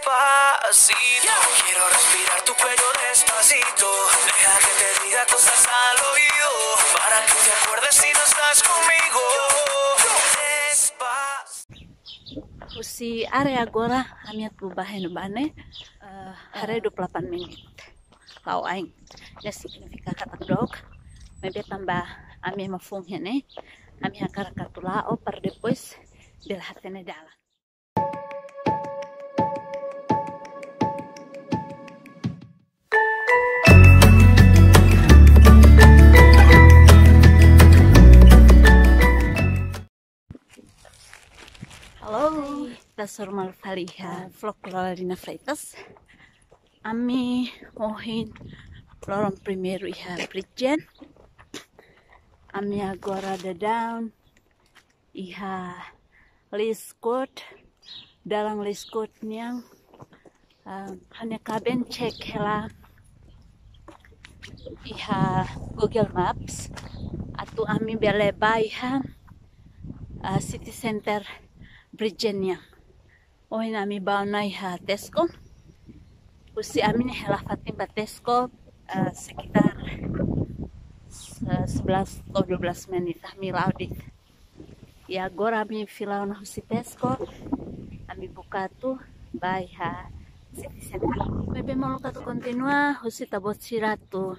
Despacito, quiero respirar tu cuello despacito. Deja que te diga cosas al oído, para que te acuerdes si no estás conmigo. Despacito. Si area agora amiat bubahin bane hari 28 menit. Lau aing. Ya significa kata dog. Maybe tambah ami mafung hene. Ami akar katula o per depois del hatene dalan. Halo, das normal faliha vlog Lorena Freitas. Ami mohin lorong primeiro iha Bridgen. Ami agora ada down iha Liskot dalang Liskot niang hanya kaben cek hela iha Google Maps atau ami beleba iha city center Bridgenia. Oh ini ami bawa iha Tesco. Usi ami hela fatim Tesco sekitar 11 atau 12 menit kami laudit. Ya agora ami filau na husi Tesco. Ami buka tu by city center. Bebe mau katu continua husi tabot siratu.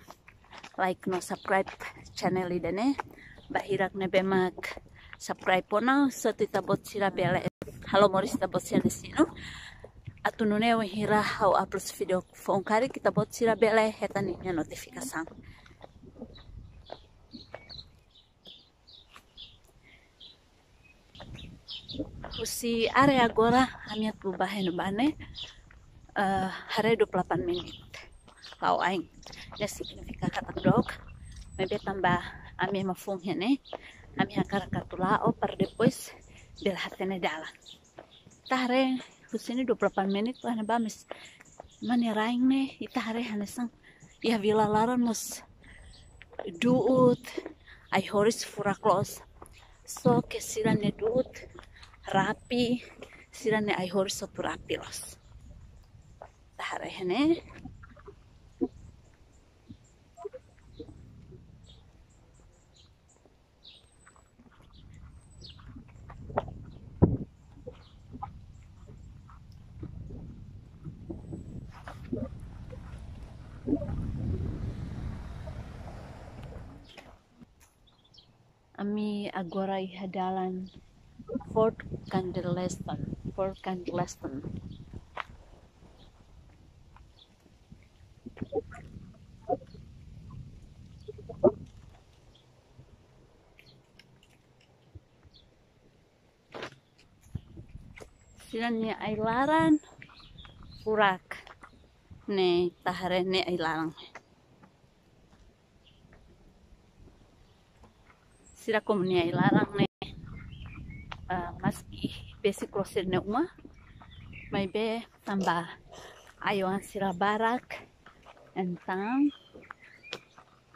Like no subscribe channel idane. Bahirak nebe mak subscribe pona so tabot sira bele. Halo Moris tabot sira sino. Atu nune hira hau upload video phone kari kita bot sira bele hetaninya notifikasi. Si area agora amiat bubahin bane hari 28 menit. Lau aing. Ya significa kata dog. Maybe tambah ami mafung hene. Ami akar katula o per depois del hatene dalan. Tahre husini 28 menit wahna bamis. Mani raing ne itahre hanesang ya vila laran mus duut ai horis furaklos. So kesirane duut rapi sirane ai horis sotu rapi los. Tahre hene ami agora iha dalan Fort Candeleston. Silanya ay laran furak ne tahare ne ay larang. Sira komunia ay larang ne maski basic crosser ne uma may be tambah ayoan sira barak entang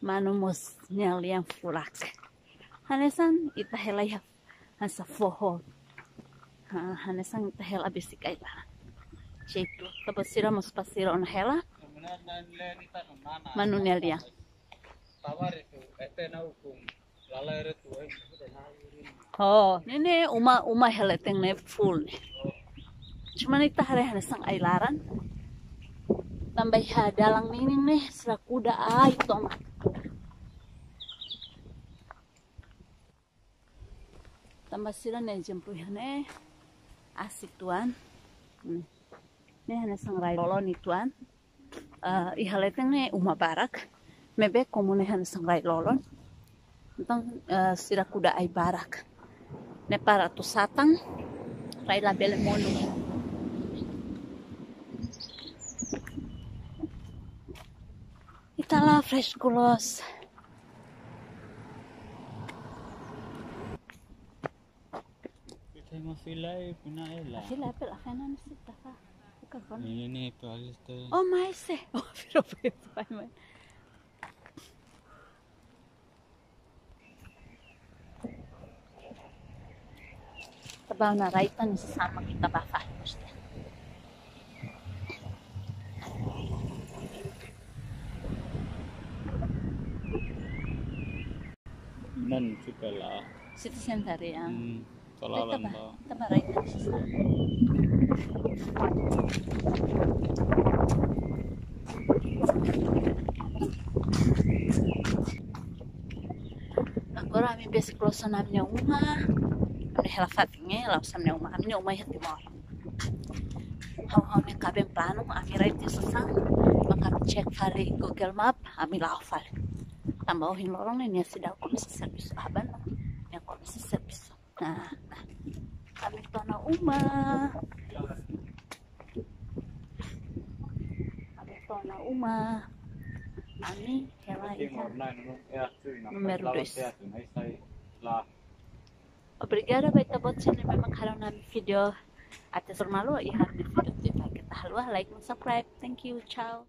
manumos nyalian furak. Hanesan itahelay hansa foho. Hanesan itahela basic ay larang. Jeito, tapos sira mos pasira on hela manunelia. Oh, ini uma hela teng ne full ne. Cuma ita hari hanesang ay laran. Tambah dalang nining ne sira kuda ay tomat. Tambah sira ne jempuhane asik tuan. Ini hanesang rai lolon ituan. Ihaleteng ne uma barak. Mebe komune hanesang rai lolon. Tentang sira kuda ay barak. Ne para tu satang rai label mono. Itala fresh kulos. Kita mau filai puna ela. Filai pel akhana nisita ka. Ini paliste. Oh maise. Oh pero pai man. Tabaw na raitan sama kita bafat. Non juga lah. City center ya. Salah Kita lah. barai kan. Agora mi besi closa na minha uma. Ane hela fatinha, ela sa minha uma ya timor. Hau ne kaben plano, ami right susah. Maka cek fale Google Map, ami lau fale. Tambahin lorong ini sudah komisi servis aban. Yang komisi servis. Nah, kami tanah uma. Kami tanah uma. Kami hela itu. Número 2. Obrigada baita bot channel memang kalau nami video atas rumah lo ya video kita halwa like and subscribe. Thank you. Ciao.